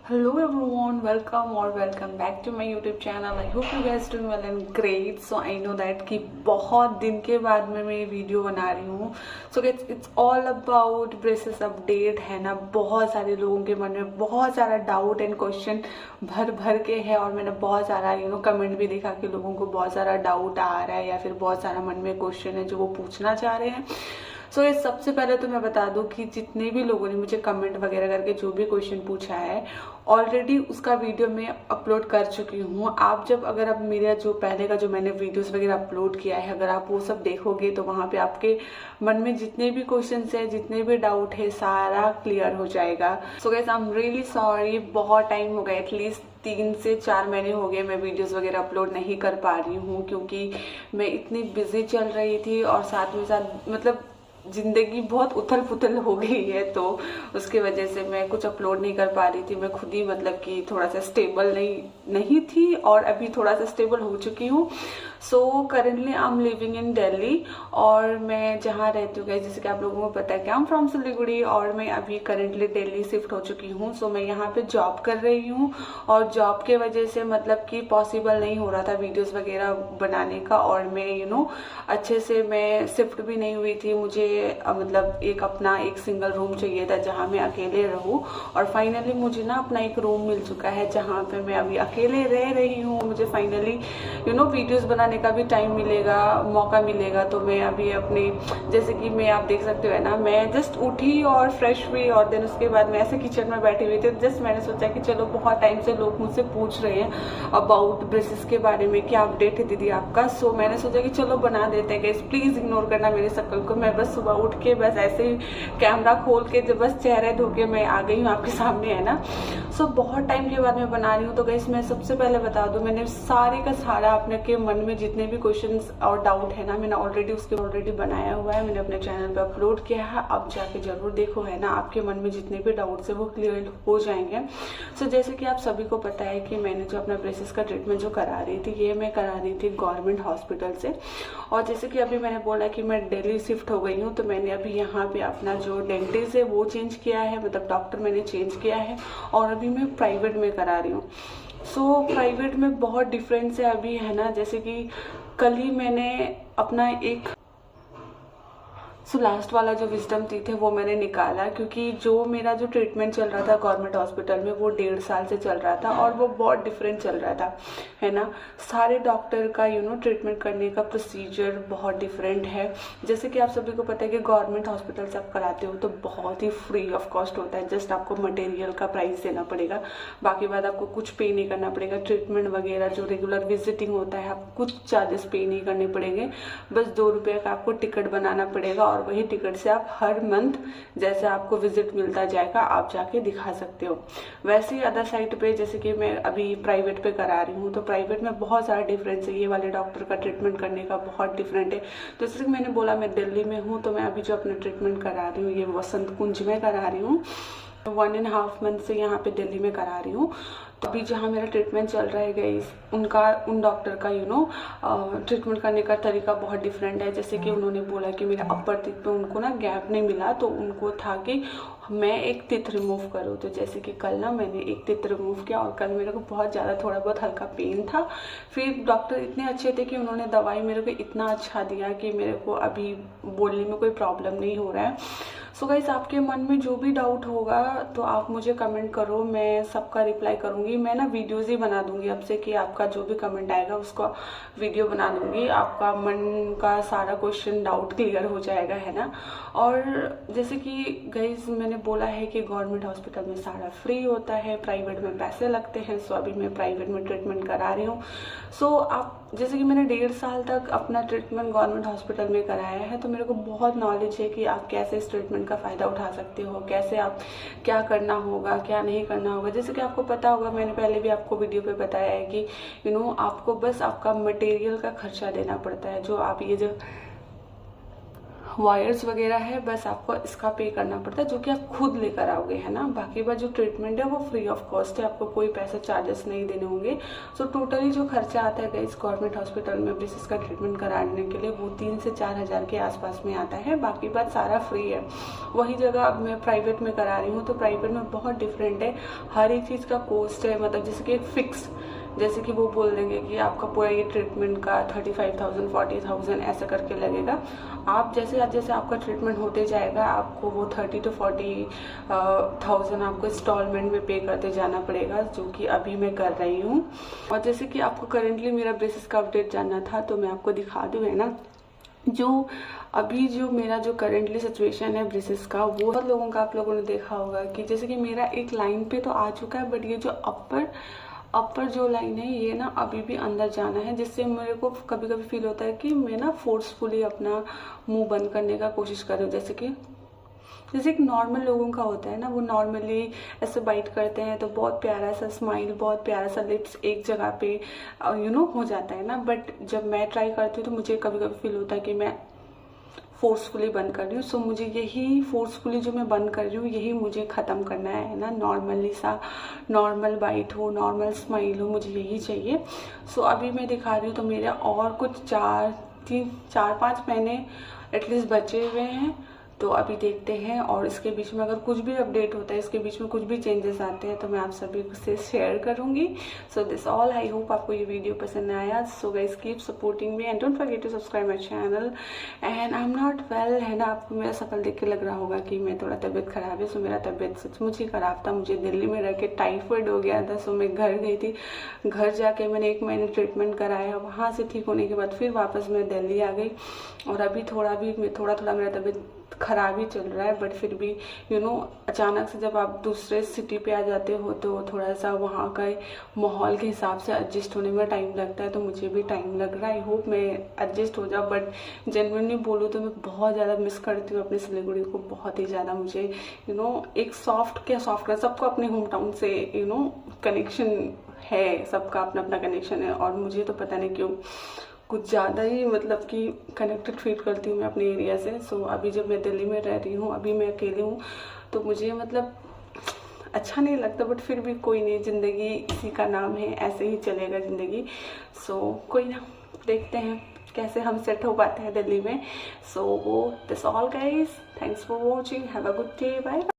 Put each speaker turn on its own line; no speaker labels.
Hello everyone, welcome or welcome back to my YouTube channel. I hope you guys doing well and great. So I know that कि बहुत दिन के बाद में मैं video बना रही हूँ. So it's all about braces update है ना. बहुत सारे लोगों के मन में बहुत सारा डाउट एंड क्वेश्चन भर भर के है और मैंने बहुत सारा कमेंट भी देखा कि लोगों को बहुत सारा डाउट आ रहा है या फिर बहुत सारा मन में क्वेश्चन है जो वो पूछना चाह रहे हैं. सो ये सबसे पहले तो मैं बता दूं कि जितने भी लोगों ने मुझे कमेंट वगैरह करके जो भी क्वेश्चन पूछा है ऑलरेडी उसका वीडियो मैं अपलोड कर चुकी हूँ. आप जब अगर अब मेरा जो पहले का जो मैंने वीडियोस वगैरह अपलोड किया है अगर आप वो सब देखोगे तो वहाँ पे आपके मन में जितने भी क्वेश्चन है जितने भी डाउट है सारा क्लियर हो जाएगा. So guys I am really sorry, बहुत टाइम हो गया, एटलीस्ट 3 से 4 महीने हो गए मैं वीडियोस वगैरह अपलोड नहीं कर पा रही हूँ क्योंकि मैं इतनी बिजी चल रही थी और साथ में साथ मतलब जिंदगी बहुत उथल पुथल हो गई है तो उसकी वजह से मैं कुछ अपलोड नहीं कर पा रही थी. मैं खुद ही मतलब कि थोड़ा सा स्टेबल नहीं थी और अभी थोड़ा सा स्टेबल हो चुकी हूँ. So currently I am living in Delhi और मैं जहाँ रहती हूँ जैसे कि आप लोगों को पता है कि आई एम फ्रॉम सिलीगुड़ी और मैं अभी करेंटली दिल्ली शिफ्ट हो चुकी हूँ. सो मैं यहाँ पे जॉब कर रही हूँ और जॉब के वजह से मतलब कि पॉसिबल नहीं हो रहा था वीडियोस वगैरह बनाने का और मैं अच्छे से मैं शिफ्ट भी नहीं हुई थी. मुझे मतलब एक सिंगल रूम चाहिए था जहाँ मैं अकेले रहूँ और फाइनली मुझे ना अपना एक रूम मिल चुका है जहाँ पे मैं अभी अकेले रह रही हूँ. मुझे फाइनली वीडियोस बनाने का भी टाइम मिलेगा, मौका मिलेगा. तो मैं अभी अपने जैसे कि मैं आप देख सकते हो ना मैं जस्ट उठी और फ्रेश हुई और देन उसके बाद मैं ऐसे किचन में बैठी हुई थी. जस्ट मैंने सोचा कि चलो बहुत टाइम से लोग मुझसे पूछ रहे हैं अबाउट ब्रेसेस के बारे में, क्या अपडेट है दीदी आपका. सो मैंने सोचा कि चलो बना देते हैं गाइस. प्लीज इग्नोर करना मेरी शक्ल को. मैं बस सुबह उठ के बस ऐसे ही कैमरा खोल के जब बस चेहरे धो के मैं आ गई हूँ आपके सामने है ना. सो बहुत टाइम के बाद मैं बना रही हूँ. तो गाइस मैं सबसे पहले बता दूं मैंने सारे का सारा अपने के मन में जितने भी क्वेश्चंस और डाउट है ना मैंने ऑलरेडी बनाया हुआ है. मैंने अपने चैनल पे अपलोड किया है, आप जाके जरूर देखो है ना. आपके मन में जितने भी डाउट्स है वो क्लियर हो जाएंगे. सो जैसे कि आप सभी को पता है कि मैंने जो अपना ब्रेसेस का ट्रीटमेंट जो करा रही थी ये मैं करा रही थी गवर्नमेंट हॉस्पिटल से. और जैसे कि अभी मैंने बोला कि मैं दिल्ली शिफ्ट हो गई हूँ तो मैंने अभी यहाँ पे अपना जो डेंटिस्ट है वो चेंज किया है, मतलब डॉक्टर मैंने चेंज किया है और अभी मैं प्राइवेट में करा रही हूँ. सो प्राइवेट में बहुत डिफरेंस है अभी है ना. जैसे कि कल ही मैंने अपना एक लास्ट वाला जो विजडम टीथ है वो मैंने निकाला क्योंकि जो मेरा जो ट्रीटमेंट चल रहा था गवर्नमेंट हॉस्पिटल में वो 1.5 साल से चल रहा था और वो बहुत डिफरेंट चल रहा था है ना. सारे डॉक्टर का ट्रीटमेंट करने का प्रोसीजर बहुत डिफरेंट है. जैसे कि आप सभी को पता है कि गवर्नमेंट हॉस्पिटल से आप कराते हो तो बहुत ही फ्री ऑफ कॉस्ट होता है. जस्ट आपको मटेरियल का प्राइस देना पड़ेगा, बाकी बात आपको कुछ पे नहीं करना पड़ेगा. ट्रीटमेंट वगैरह जो रेगुलर विजिटिंग होता है आप कुछ चार्जेस पे नहीं करने पड़ेंगे. बस 2 रुपये का आपको टिकट बनाना पड़ेगा और वही टिकट से आप हर मंथ जैसे आपको विजिट मिलता जाएगा आप जाके दिखा सकते हो. वैसे ही अदर साइड पे जैसे कि मैं अभी प्राइवेट पे करा रही हूँ तो प्राइवेट में बहुत सारा डिफरेंस है. ये वाले डॉक्टर का ट्रीटमेंट करने का बहुत डिफरेंट है. तो जैसे कि मैंने बोला मैं दिल्ली में हूँ तो मैं अभी जो अपना ट्रीटमेंट करा रही हूँ ये वसंत कुंज में करा रही हूँ. 1.5 मंथ से यहाँ पे दिल्ली में करा रही हूँ. तो अभी जहाँ मेरा ट्रीटमेंट चल रहा है गाइस उन डॉक्टर का ट्रीटमेंट करने का तरीका बहुत डिफरेंट है. जैसे कि उन्होंने बोला कि मेरे अपर टीथ पे उनको ना गैप नहीं मिला तो उनको था कि मैं एक टीथ रिमूव करूँ. तो जैसे कि कल ना मैंने एक टीथ रिमूव किया और कल मेरे को बहुत ज़्यादा थोड़ा बहुत हल्का पेन था. फिर डॉक्टर इतने अच्छे थे कि उन्होंने दवाई मेरे को इतना अच्छा दिया कि मेरे को अभी बोलने में कोई प्रॉब्लम नहीं हो रहा है. सो गाइस आपके मन में जो भी डाउट होगा तो आप मुझे कमेंट करो, मैं सबका रिप्लाई करूँगी. मैं ना वीडियोज़ ही बना दूँगी अब से कि आपका जो भी कमेंट आएगा उसका वीडियो बना दूँगी. आपका मन का सारा क्वेश्चन डाउट क्लियर हो जाएगा है ना. और जैसे कि गाइस मैंने बोला है कि गवर्नमेंट हॉस्पिटल में सारा फ्री होता है, प्राइवेट में पैसे लगते हैं. सो अभी मैं प्राइवेट में ट्रीटमेंट करा रही हूँ. सो आप जैसे कि मैंने 1.5 साल तक अपना ट्रीटमेंट गवर्नमेंट हॉस्पिटल में कराया है तो मेरे को बहुत नॉलेज है कि आप कैसे इस ट्रीटमेंट का फ़ायदा उठा सकते हो, कैसे आप क्या करना होगा क्या नहीं करना होगा. जैसे कि आपको पता होगा मैंने पहले भी आपको वीडियो पे बताया है कि आपको बस आपका मटेरियल का खर्चा देना पड़ता है. जो आप ये जो वायर्स वगैरह है, बस आपको इसका पे करना पड़ता है, जो कि आप खुद लेकर आओगे, है ना। बाकी बात जो ट्रीटमेंट है वो फ्री ऑफ कॉस्ट है, आपको कोई पैसा चार्जेस नहीं देने होंगे। सो टोटली जो खर्चा आता है गाइस गवर्नमेंट हॉस्पिटल में ब्रेसेस का ट्रीटमेंट कराने के लिए, वो 3 से 4 हज़ार के आसपास में आता है। बाकी बात सारा फ्री है। वही जगह अब मैं प्राइवेट में करा रही हूँ, तो प्राइवेट में बहुत डिफरेंट है, हर एक चीज़ का कॉस्ट है, मतलब जैसे कि एक फिक्स, जैसे कि वो बोल देंगे कि आपका पूरा ये ट्रीटमेंट का 35,000 40,000 ऐसा करके लगेगा। आप जैसे आपका ट्रीटमेंट होते जाएगा, आपको वो 30 to 40,000 आपको इंस्टॉलमेंट में पे करते जाना पड़ेगा, जो कि अभी मैं कर रही हूँ। और जैसे कि आपको करेंटली मेरा ब्रेसेस का अपडेट जानना था, तो मैं आपको दिखा दूँ, है ना। जो मेरा जो करेंटली सिचुएशन है ब्रेसेस का, वो बहुत लोगों का आप लोगों ने देखा होगा कि जैसे कि मेरा एक लाइन पे तो आ चुका है, बट ये जो अपर जो लाइन है ये ना अभी भी अंदर जाना है, जिससे मेरे को कभी कभी फील होता है कि मैं ना फोर्सफुली अपना मुंह बंद करने का कोशिश कर रही हूँ। जैसे एक नॉर्मल लोगों का होता है ना, वो नॉर्मली ऐसे बाइट करते हैं तो बहुत प्यारा सा स्माइल, बहुत प्यारा सा लिप्स एक जगह पे हो जाता है ना। बट जब मैं ट्राई करती हूँ तो मुझे कभी कभी फील होता है कि मैं फोर्सफुली बंद कर रही हूँ। सो मुझे यही फोर्सफुली जो मैं बंद कर रही हूँ, यही मुझे ख़त्म करना है ना। नॉर्मली सा नॉर्मल बाइट हो, नॉर्मल स्माइल हो, मुझे यही चाहिए। सो अभी मैं दिखा रही हूँ, तो मेरे और कुछ 4-5 महीने एटलीस्ट बचे हुए हैं। तो अभी देखते हैं, और इसके बीच में अगर कुछ भी अपडेट होता है, इसके बीच में कुछ भी चेंजेस आते हैं, तो मैं आप सभी से शेयर करूंगी। So this all, I hope आपको ये वीडियो पसंद आया। So guys keep supporting me and don't forget to subscribe my channel. And I am not well, है ना। आपको मेरा शक्ल देख के लग रहा होगा कि मैं थोड़ा तबीयत खराब है। सो मेरा तबीयत सचमुच ही खराब था, मुझे दिल्ली में रह के टाइफाइड हो गया था। सो मैं घर गई थी, घर जाके मैंने 1 महीने ट्रीटमेंट कराया, वहाँ से ठीक होने के बाद फिर वापस मैं दिल्ली आ गई। और अभी थोड़ा मेरा तबीयत खराब ही चल रहा है, बट फिर भी अचानक से जब आप दूसरे सिटी पे आ जाते हो, तो थोड़ा सा वहाँ का माहौल के हिसाब से एडजस्ट होने में टाइम लगता है। तो मुझे भी टाइम लग रहा है, आई होप मैं एडजस्ट हो जाऊँ। बट जेन्युइनली बोलूँ तो मैं बहुत ज़्यादा मिस करती हूँ अपने सिलीगुड़ी को, बहुत ही ज़्यादा। मुझे एक सॉफ्ट सबको अपने होम टाउन से कनेक्शन है, सबका अपना अपना कनेक्शन है, और मुझे तो पता नहीं क्यों कुछ ज़्यादा ही मतलब कि कनेक्टेड फील करती हूँ मैं अपने एरिया से। सो अभी जब मैं दिल्ली में रह रही हूँ, अभी मैं अकेली हूँ, तो मुझे मतलब अच्छा नहीं लगता, बट फिर भी कोई नहीं, ज़िंदगी इसी का नाम है, ऐसे ही चलेगा ज़िंदगी। सो कोई ना, देखते हैं कैसे हम सेट हो पाते हैं दिल्ली में। So this all guys, thanks for watching, have a good day, bye.